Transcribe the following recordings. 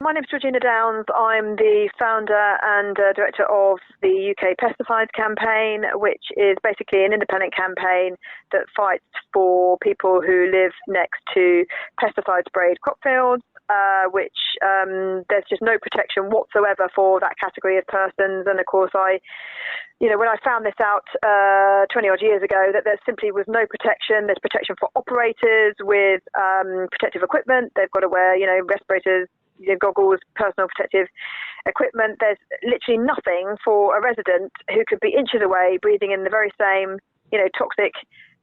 My name is Georgina Downs. I'm the founder and director of the UK Pesticides campaign, which is basically an independent campaign that fights for people who live next to pesticide-sprayed crop fields, which there's just no protection whatsoever for that category of persons. And of course, when I found this out 20 odd years ago, that there simply was no protection. There's protection for operators with protective equipment. They've got to wear, respirators, goggles, personal protective equipment. There's literally nothing for a resident who could be inches away breathing in the very same, toxic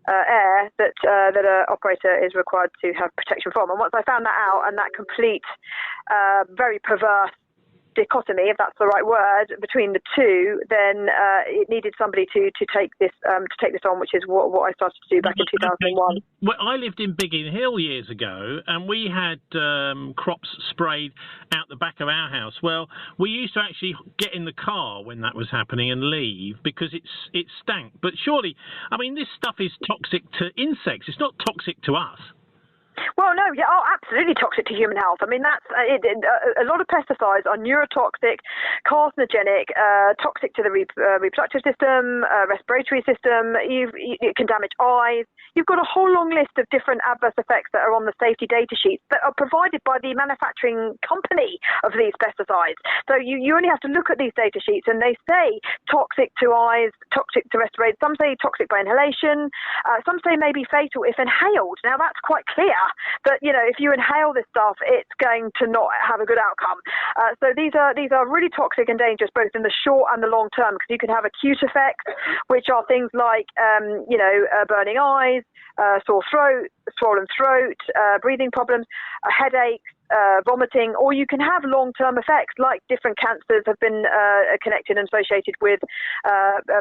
air that an operator is required to have protection from. And once I found that out, and that complete, very perverse dichotomy, if that's the right word, between the two, then it needed somebody to take this on, which is what I started to do back in 2001. Well, I lived in Biggin Hill years ago, and we had crops sprayed out the back of our house. Well, we used to actually get in the car when that was happening and leave because it stank. But surely, this stuff is toxic to insects. It's not toxic to us. Well, no, absolutely toxic to human health. That's a lot of pesticides are neurotoxic, carcinogenic, toxic to the reproductive system, respiratory system. It can damage eyes. You've got a whole long list of different adverse effects that are on the safety data sheets that are provided by the manufacturing company of these pesticides. So you only have to look at these data sheets, and they say toxic to eyes, toxic to respirators. Some say toxic by inhalation. Some say maybe fatal if inhaled. Now, that's quite clear. But if you inhale this stuff, it's going to not have a good outcome. So these are really toxic and dangerous, both in the short and the long term, because you can have acute effects, which are things like burning eyes, sore throat, swollen throat, breathing problems, headaches, vomiting, or you can have long-term effects like different cancers have been connected and associated with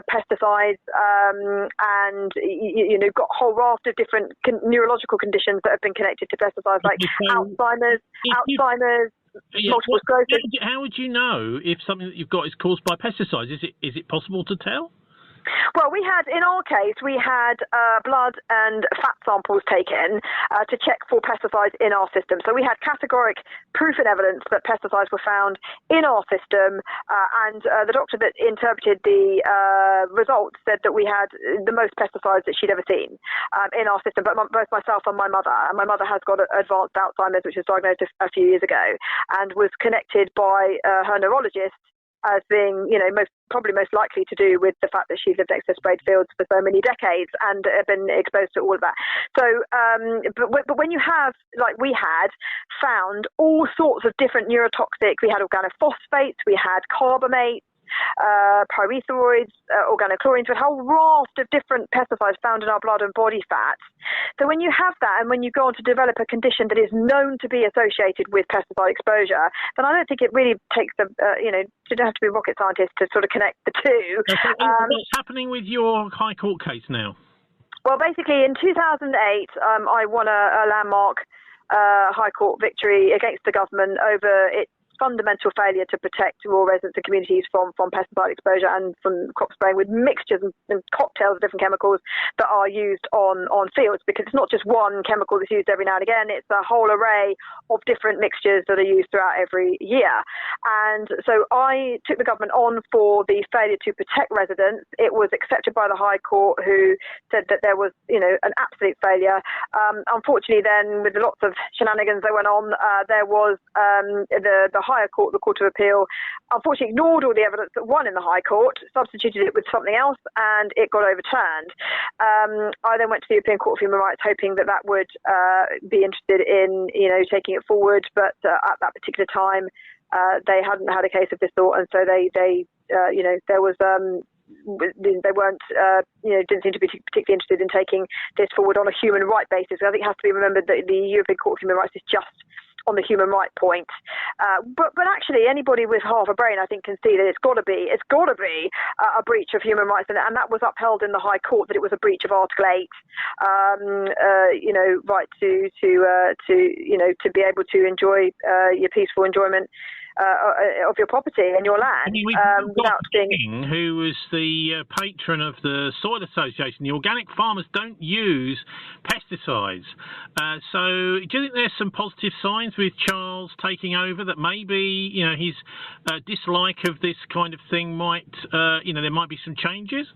pesticides, and you've got a whole raft of different neurological conditions that have been connected to pesticides, like Alzheimer's, multiple sclerosis. How would you know if something that you've got is caused by pesticides? Is it possible to tell? Well, in our case, we had blood and fat samples taken to check for pesticides in our system. So we had categoric proof and evidence that pesticides were found in our system, and the doctor that interpreted the results said that we had the most pesticides that she'd ever seen in our system, but both myself and my mother. And my mother has got advanced Alzheimer's, which was diagnosed a few years ago, and was connected by her neurologist as being, probably most likely to do with the fact that she's lived next to sprayed fields for so many decades and been exposed to all of that. So, but when you have, like we had, found all sorts of different neurotoxic, we had organophosphates, we had carbamates, pyrethroids, organochlorines, a whole raft of different pesticides found in our blood and body fats. So when you have that, and when you go on to develop a condition that is known to be associated with pesticide exposure, then I don't think it really takes you don't have to be a rocket scientist to sort of connect the two. What's happening with your High Court case now? Well, basically, in 2008, I won a landmark High Court victory against the government over its fundamental failure to protect rural residents and communities from pesticide exposure and from crop spraying with mixtures and cocktails of different chemicals that are used on fields, because it's not just one chemical that's used every now and again, it's a whole array of different mixtures that are used throughout every year. And so I took the government on for the failure to protect residents. It was accepted by the High Court, who said that there was an absolute failure. Unfortunately then, with lots of shenanigans that went on, there was the higher court, the Court of Appeal, unfortunately ignored all the evidence that won in the High Court, substituted it with something else, and it got overturned. I then went to the European Court of Human Rights, hoping that would be interested in taking it forward, but at that particular time they hadn't had a case of this sort, and so they there was they weren't didn't seem to be particularly interested in taking this forward on a human right basis. I think it has to be remembered that the European Court of Human Rights is just on the human right point, but actually anybody with half a brain, I think, can see that it's got to be a breach of human rights, and that was upheld in the High Court, that it was a breach of Article 8, right to be able to enjoy your peaceful enjoyment of your property and your land. I mean, we've got King, who was the patron of the Soil Association. The organic farmers don't use pesticides. So do you think there's some positive signs with Charles taking over, that maybe, you know, his dislike of this kind of thing might, you know, there might be some changes?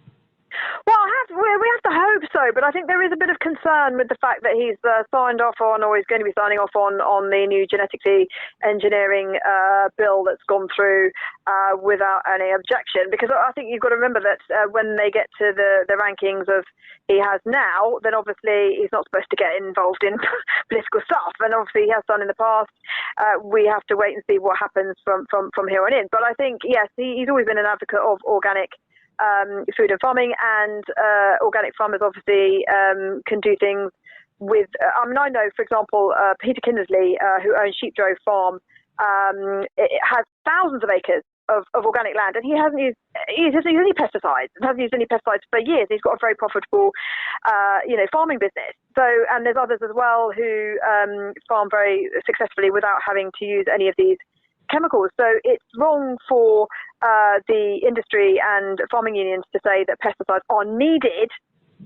Well, we have to hope so, but I think there is a bit of concern with the fact that he's signed off on, or he's going to be signing off on the new genetically engineering bill that's gone through without any objection. Because I think you've got to remember that when they get to the rankings of he has now, then obviously he's not supposed to get involved in political stuff, and obviously he has done in the past. We have to wait and see what happens from here on in. But I think, yes, he's always been an advocate of organic food and farming, and organic farmers obviously can do things with. I mean, I know, for example, Peter Kindersley, who owns Sheep Drove Farm, it has thousands of acres of organic land, and he hasn't used any pesticides. He hasn't used any pesticides for years. He's got a very profitable, farming business. So, and there's others as well who farm very successfully without having to use any of these chemicals. So it's wrong for the industry and farming unions to say that pesticides are needed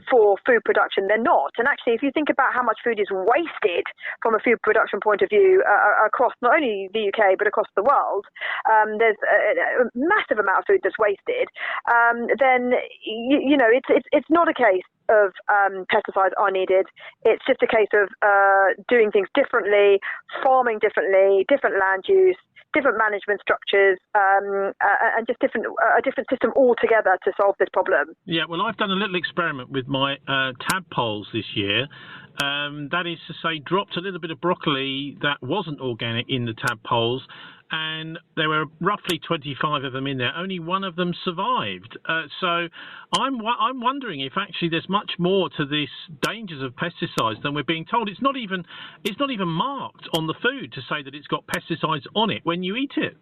for food production. They're not. And actually, if you think about how much food is wasted from a food production point of view across not only the UK but across the world, there's a massive amount of food that's wasted. Then it's not a case of pesticides are needed. It's just a case of doing things differently, farming differently, different land use, different management structures, and just a different system altogether to solve this problem. Yeah, well, I've done a little experiment with my tadpoles this year. That is to say, dropped a little bit of broccoli that wasn't organic in the tadpoles, and there were roughly 25 of them in there. Only one of them survived. So I'm wondering if actually there's much more to this dangers of pesticides than we're being told. It's not even marked on the food to say that it's got pesticides on it when you eat it.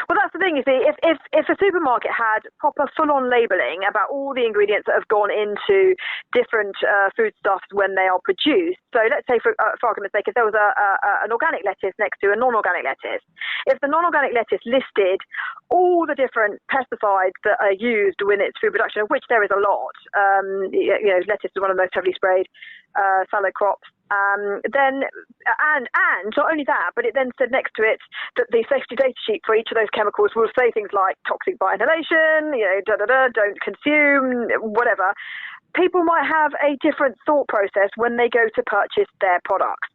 Well, that's the thing, you see, if a supermarket had proper full-on labelling about all the ingredients that have gone into different foodstuffs when they are produced, so let's say, for argument's sake, if there was an organic lettuce next to a non-organic lettuce, if the non-organic lettuce listed all the different pesticides that are used when it's food production, of which there is a lot, lettuce is one of the most heavily sprayed salad crops, then not only that, but it then said next to it that the safety data sheet for each of those chemicals will say things like toxic by inhalation, don't consume, whatever. People might have a different thought process when they go to purchase their products.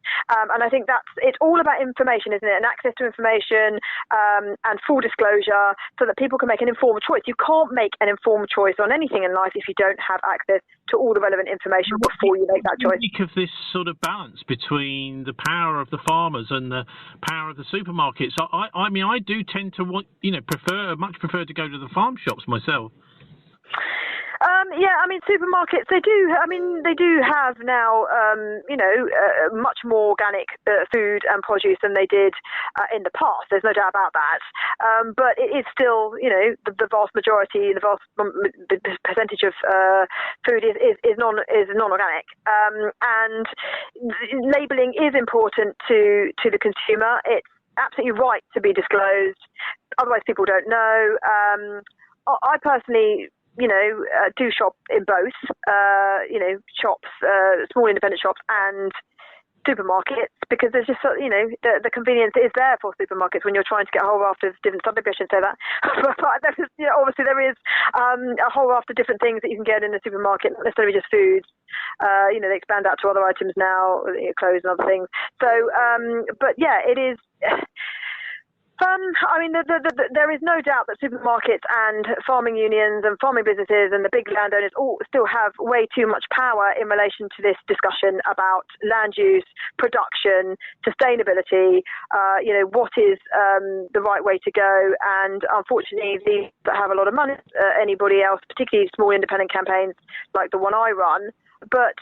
And I think it's all about information, isn't it? And access to information and full disclosure so that people can make an informed choice. You can't make an informed choice on anything in life if you don't have access to all the relevant information before you make that choice. What do you think of this sort of balance between the power of the farmers and the power of the supermarkets? I mean, I do tend to much prefer to go to the farm shops myself. Supermarkets, they do have now, much more organic food and produce than they did in the past. There's no doubt about that. But it is still, the vast majority, the percentage of food is non-organic. And labelling is important to the consumer. It's absolutely right to be disclosed. Otherwise, people don't know. I personally, do shop in both, shops, small independent shops and supermarkets, because there's just, the convenience is there for supermarkets when you're trying to get a whole raft of different stuff. Maybe I shouldn't say that. But there is, obviously there is a whole raft of different things that you can get in a supermarket, not necessarily just foods. They expand out to other items now, clothes and other things. So, it is... there is no doubt that supermarkets and farming unions and farming businesses and the big landowners all still have way too much power in relation to this discussion about land use, production, sustainability, what is the right way to go. And unfortunately, these that have a lot of money, anybody else, particularly small independent campaigns like the one I run, but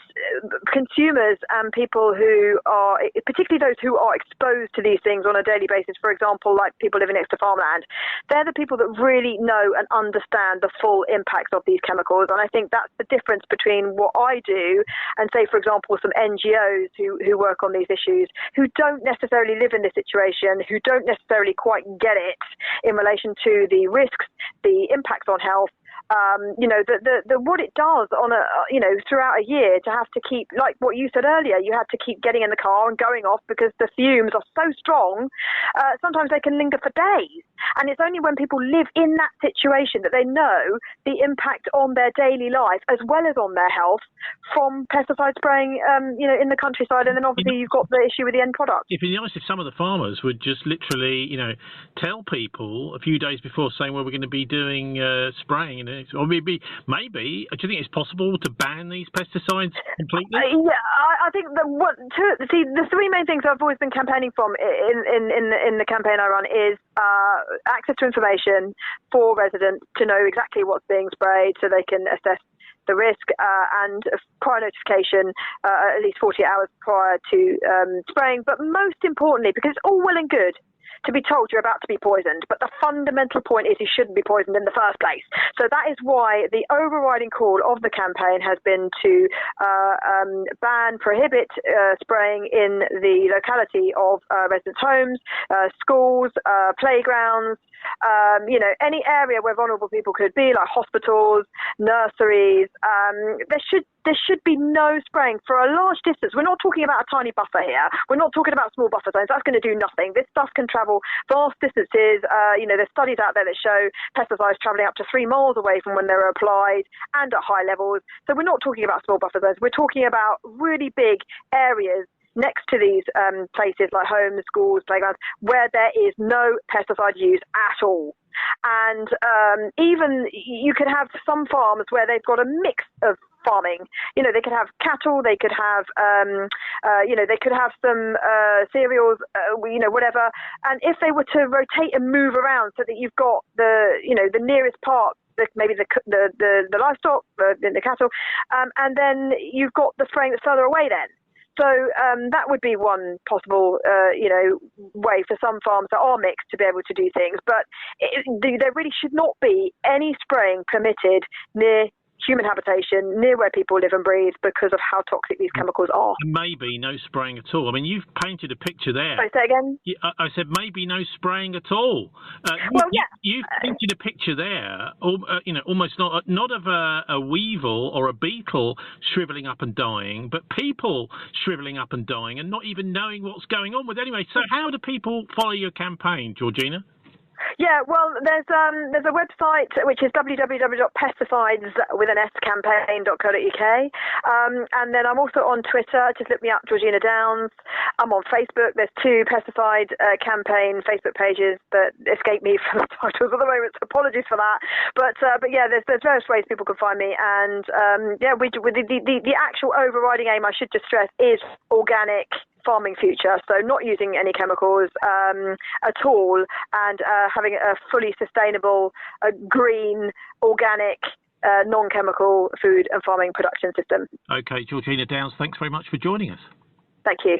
consumers and people who are, particularly those who are exposed to these things on a daily basis, for example, like people living next to farmland, they're the people that really know and understand the full impacts of these chemicals. And I think that's the difference between what I do and, say, for example, some NGOs who work on these issues, who don't necessarily live in this situation, who don't necessarily quite get it in relation to the risks, the impacts on health. The what it does on throughout a year, to have to keep, like what you said earlier, you have to keep getting in the car and going off because the fumes are so strong. Sometimes they can linger for days, and it's only when people live in that situation that they know the impact on their daily life as well as on their health from pesticide spraying, in the countryside. And then obviously you've got the issue with the end product. If you're honest, if some of the farmers would just literally, tell people a few days before, saying, well, we're going to be doing spraying, or maybe, do you think it's possible to ban these pesticides completely? I think the three main things I've always been campaigning from in the campaign I run is access to information for residents to know exactly what's being sprayed so they can assess the risk, and prior notification at least 48 hours prior to spraying. But most importantly, because it's all well and good to be told you're about to be poisoned, but the fundamental point is you shouldn't be poisoned in the first place. So that is why the overriding call of the campaign has been to prohibit spraying in the locality of residents' homes, schools, playgrounds, any area where vulnerable people could be, like hospitals, nurseries. There should be no spraying for a large distance. We're not talking about a tiny buffer here. We're not talking about small buffer zones. That's going to do nothing. This stuff can travel vast distances. There's studies out there that show pesticides traveling up to 3 miles away from when they're applied and at high levels. So we're not talking about small buffer zones. We're talking about really big areas next to these places like homes, schools, playgrounds, where there is no pesticide use at all. And even you could have some farms where they've got a mix of farming. They could have cattle, they could have, they could have some cereals, whatever. And if they were to rotate and move around so that you've got the nearest part, maybe the livestock, the cattle, and then you've got the spraying that's further away then. So that would be one possible, way for some farms that are mixed to be able to do things. But there really should not be any spraying permitted near human habitation, near where people live and breathe, because of how toxic these chemicals are. Maybe no spraying at all. I mean, you've painted a picture there. Sorry, say again? I said maybe no spraying at all. You've painted a picture there, almost not of a weevil or a beetle shriveling up and dying, but people shriveling up and dying and not even knowing what's going on with it. Anyway, so how do people follow your campaign, Georgina? Yeah, well, there's a website which is www.pesticides.campaign.co.uk, and then I'm also on Twitter. Just look me up, Georgina Downs. I'm on Facebook. There's 2 pesticide campaign Facebook pages that escape me from the titles at the moment. So apologies for that. But yeah, there's various ways people can find me, and the actual overriding aim, I should just stress, is organic farming future, so not using any chemicals at all, and having a fully sustainable, green, organic, non-chemical food and farming production system. Okay, Georgina Downs, thanks very much for joining us. Thank you.